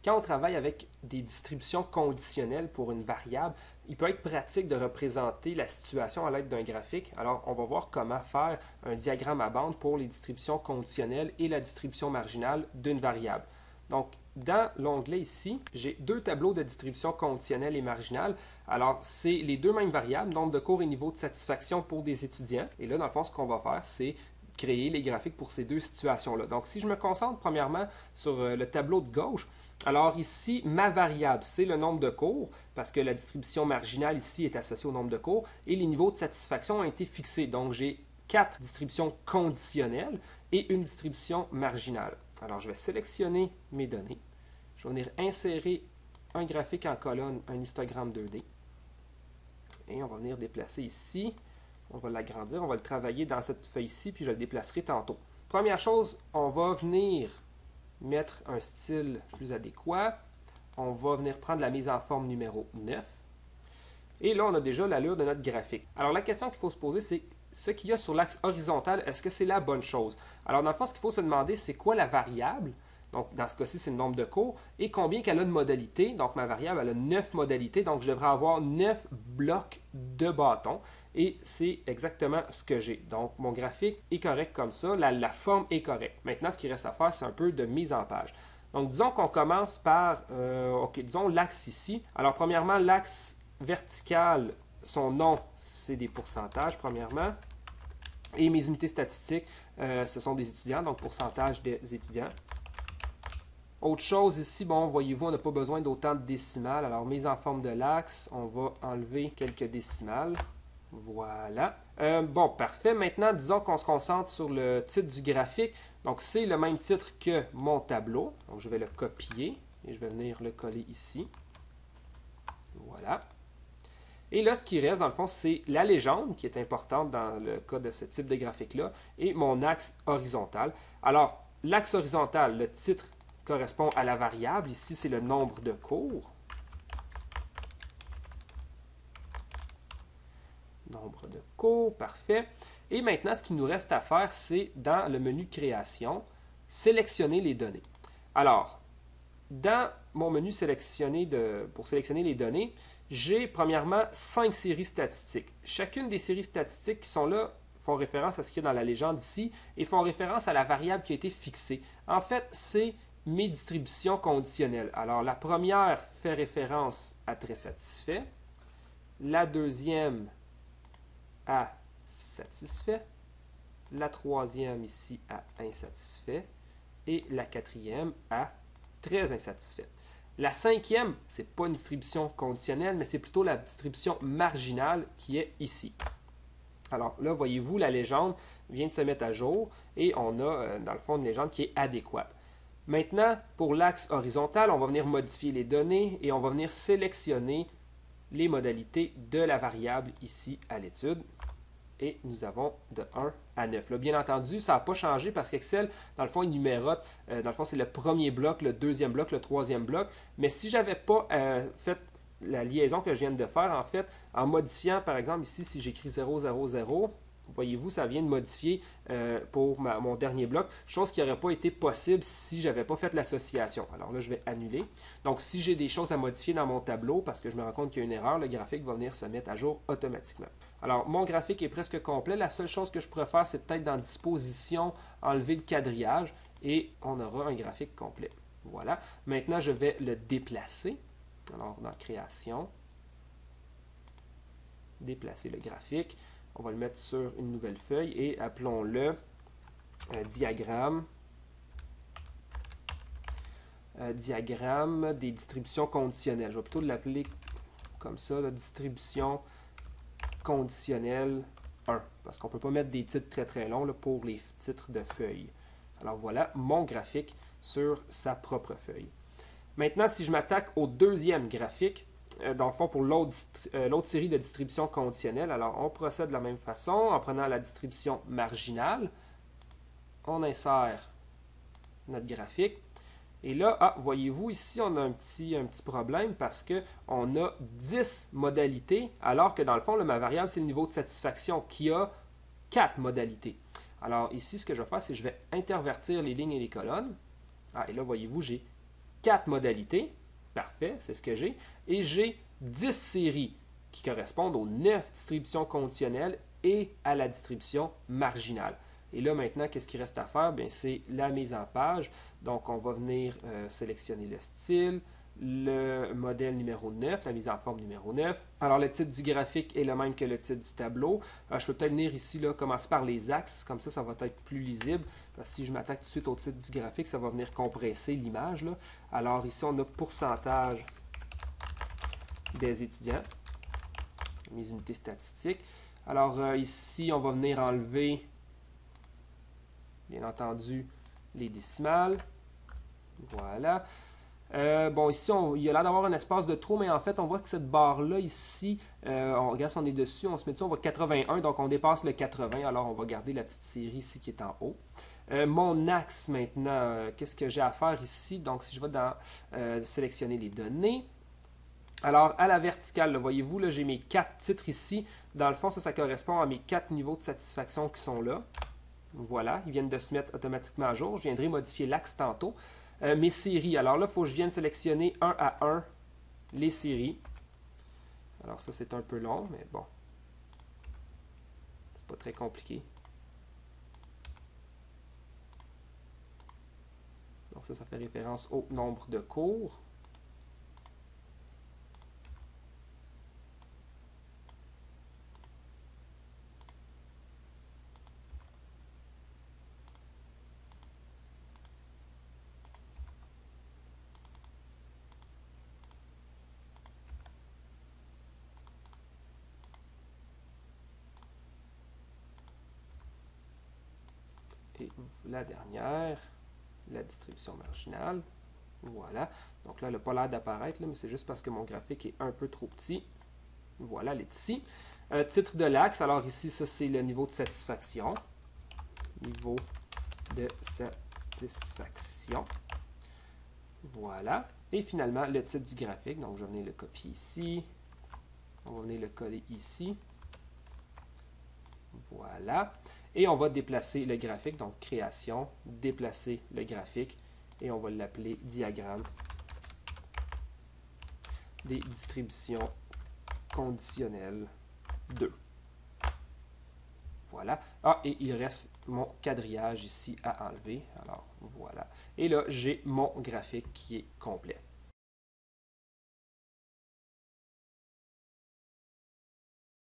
Quand on travaille avec des distributions conditionnelles pour une variable, il peut être pratique de représenter la situation à l'aide d'un graphique. Alors, on va voir comment faire un diagramme à bande pour les distributions conditionnelles et la distribution marginale d'une variable. Donc, dans l'onglet ici, j'ai deux tableaux de distribution conditionnelle et marginale. Alors, c'est les deux mêmes variables, nombre de cours et niveau de satisfaction pour des étudiants. Et là, dans le fond, ce qu'on va faire, c'est créer les graphiques pour ces deux situations-là. Donc, si je me concentre premièrement sur le tableau de gauche, alors ici, ma variable, c'est le nombre de cours, parce que la distribution marginale ici est associée au nombre de cours, et les niveaux de satisfaction ont été fixés. Donc, j'ai 4 distributions conditionnelles et une distribution marginale. Alors, je vais sélectionner mes données. Je vais venir insérer un graphique en colonne, un histogramme 2D. Et on va venir déplacer ici. On va l'agrandir, on va le travailler dans cette feuille-ci, puis je le déplacerai tantôt. Première chose, on va venir mettre un style plus adéquat. On va venir prendre la mise en forme numéro 9. Et là, on a déjà l'allure de notre graphique. Alors, la question qu'il faut se poser, c'est ce qu'il y a sur l'axe horizontal, est-ce que c'est la bonne chose? Alors, dans le fond, ce qu'il faut se demander, c'est quoi la variable? Donc, dans ce cas-ci, c'est le nombre de cours. Et combien qu'elle a de modalités? Donc, ma variable, elle a 9 modalités. Donc, je devrais avoir 9 blocs de bâtons. Et c'est exactement ce que j'ai. Donc, mon graphique est correct comme ça. La forme est correcte. Maintenant, ce qu'il reste à faire, c'est un peu de mise en page. Donc, disons qu'on commence par, disons l'axe ici. Alors, premièrement, l'axe vertical, son nom, c'est des pourcentages, premièrement. Et mes unités statistiques, ce sont des étudiants, donc pourcentage des étudiants. Autre chose ici, bon, voyez-vous, on n'a pas besoin d'autant de décimales. Alors, mise en forme de l'axe, on va enlever quelques décimales. Voilà. Bon, parfait. Maintenant, disons qu'on se concentre sur le titre du graphique. Donc, c'est le même titre que mon tableau. Donc, je vais le copier et je vais venir le coller ici. Voilà. Et là, ce qui reste, dans le fond, c'est la légende, qui est importante dans le cas de ce type de graphique-là, et mon axe horizontal. Alors, l'axe horizontal, le titre correspond à la variable. Ici, c'est le nombre de cours. Nombre de cours, parfait. Et maintenant, ce qu'il nous reste à faire, c'est dans le menu création, sélectionner les données. Alors, dans mon menu pour sélectionner les données, j'ai premièrement 5 séries statistiques. Chacune des séries statistiques qui sont là font référence à ce qu'il y a dans la légende ici et font référence à la variable qui a été fixée. En fait, c'est mes distributions conditionnelles. Alors, la première fait référence à très satisfait. La deuxième à satisfait. La troisième ici à insatisfait. Et la quatrième à très insatisfaite. La cinquième, ce n'est pas une distribution conditionnelle, mais c'est plutôt la distribution marginale qui est ici. Alors là, voyez-vous, la légende vient de se mettre à jour et on a, dans le fond, une légende qui est adéquate. Maintenant, pour l'axe horizontal, on va venir modifier les données et on va venir sélectionner les modalités de la variable ici à l'étude. Et nous avons de 1 à 9. Là, bien entendu, ça n'a pas changé parce qu'Excel, dans le fond, il numérote. Dans le fond, c'est le premier bloc, le deuxième bloc, le troisième bloc. Mais si je n'avais pas fait la liaison que je viens de faire, en fait, en modifiant, par exemple, ici, si j'écris 0, 0, 0, voyez-vous, ça vient de modifier pour mon dernier bloc, chose qui n'aurait pas été possible si je n'avais pas fait l'association. Alors là, je vais annuler. Donc, si j'ai des choses à modifier dans mon tableau, parce que je me rends compte qu'il y a une erreur, le graphique va venir se mettre à jour automatiquement. Alors, mon graphique est presque complet. La seule chose que je pourrais faire, c'est peut-être dans Disposition, enlever le quadrillage et on aura un graphique complet. Voilà. Maintenant, je vais le déplacer. Alors, dans Création, déplacer le graphique. On va le mettre sur une nouvelle feuille et appelons-le diagramme. Diagramme des distributions conditionnelles. Je vais plutôt l'appeler comme ça, la distribution conditionnelle 1, parce qu'on ne peut pas mettre des titres très très longs là, pour les titres de feuilles. Alors voilà mon graphique sur sa propre feuille. Maintenant, si je m'attaque au deuxième graphique, dans le fond, pour l'autre série de distribution conditionnelle, alors on procède de la même façon en prenant la distribution marginale. On insère notre graphique. Et là, voyez-vous, ici, on a un petit problème parce qu'on a 10 modalités, alors que dans le fond, là, ma variable, c'est le niveau de satisfaction qui a 4 modalités. Alors ici, ce que je vais faire, c'est que je vais intervertir les lignes et les colonnes. Et là, voyez-vous, j'ai 4 modalités. Parfait, c'est ce que j'ai. Et j'ai 10 séries qui correspondent aux 9 distributions conditionnelles et à la distribution marginale. Et là, maintenant, qu'est-ce qu'il reste à faire? Bien, c'est la mise en page. Donc, on va venir sélectionner le style, le modèle numéro 9, la mise en forme numéro 9. Alors, le titre du graphique est le même que le titre du tableau. Je peux peut-être venir ici, là, commencer par les axes. Comme ça va être plus lisible. Parce que si je m'attaque tout de suite au titre du graphique, ça va venir compresser l'image. Alors, ici, on a pourcentage des étudiants, mes unités statistiques. Alors, ici, on va venir enlever, bien entendu, les décimales. Voilà. Bon, ici, il y a l'air d'avoir un espace de trop, mais en fait, on voit que cette barre-là, ici, on regarde si on est dessus, on se met dessus, on voit 81, donc on dépasse le 80, alors on va garder la petite série ici qui est en haut. Mon axe, maintenant, qu'est-ce que j'ai à faire ici? Donc, si je vais dans sélectionner les données, alors, à la verticale, voyez-vous, j'ai mes 4 titres ici. Dans le fond, ça correspond à mes 4 niveaux de satisfaction qui sont là. Voilà, ils viennent de se mettre automatiquement à jour. Je viendrai modifier l'axe tantôt. Mes séries, alors là, il faut que je vienne sélectionner un à un les séries. Alors ça, c'est un peu long, mais bon. C'est pas très compliqué. Donc ça fait référence au nombre de cours. Et la dernière, la distribution marginale. Voilà. Donc là, elle n'a pas l'air d'apparaître, mais c'est juste parce que mon graphique est un peu trop petit. Voilà, elle est ici. Titre de l'axe, alors ici, ça c'est le niveau de satisfaction. Niveau de satisfaction. Voilà. Et finalement, le titre du graphique. Donc, je vais venir le copier ici. On va venir le coller ici. Voilà. Et on va déplacer le graphique. Donc, création, déplacer le graphique. Et on va l'appeler diagramme des distributions conditionnelles 2. Voilà. Ah, et il reste mon quadrillage ici à enlever. Alors, voilà. Et là, j'ai mon graphique qui est complet.